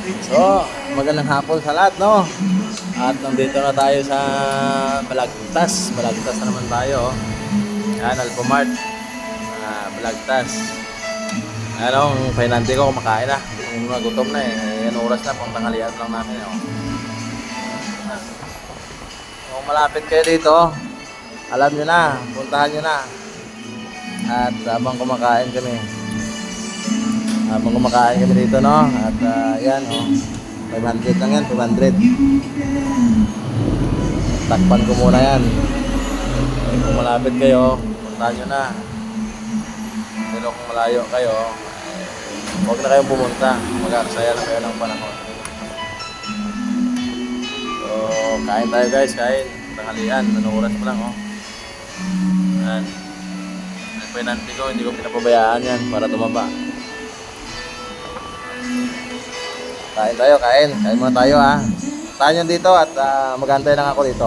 So, magandang hapon sa lahat, no? At nandito na tayo sa Balagtas. Balagtas na naman tayo, oh. Yan, Alphamart. Balagtas. Ano, ang pinante ko kumakain na. Kung nagutom na eh. Yan oras na, pang tanghalian lang namin, oh. Kung malapit kayo dito, alam nyo na, puntahan nyo na. At habang kumakain kami dito, no? At yan, oh, 500 lang yan, 500. Takpan ko muna yan. Kung malapit kayo, puntahan nyo na. Pero kung malayo kayo, huwag na kayong pumunta. Mag-aksaya lang kayo ng panahon. So, kain tayo guys, kain. Tanghalian, anong oras pa lang, oh. Yan. Ang pinanti ko, hindi ko pinapabayaan yan para tumaba. Kain tayo, kain. Kain muna tayo, ha. Tahan nyo dito at mag-antay lang ako dito.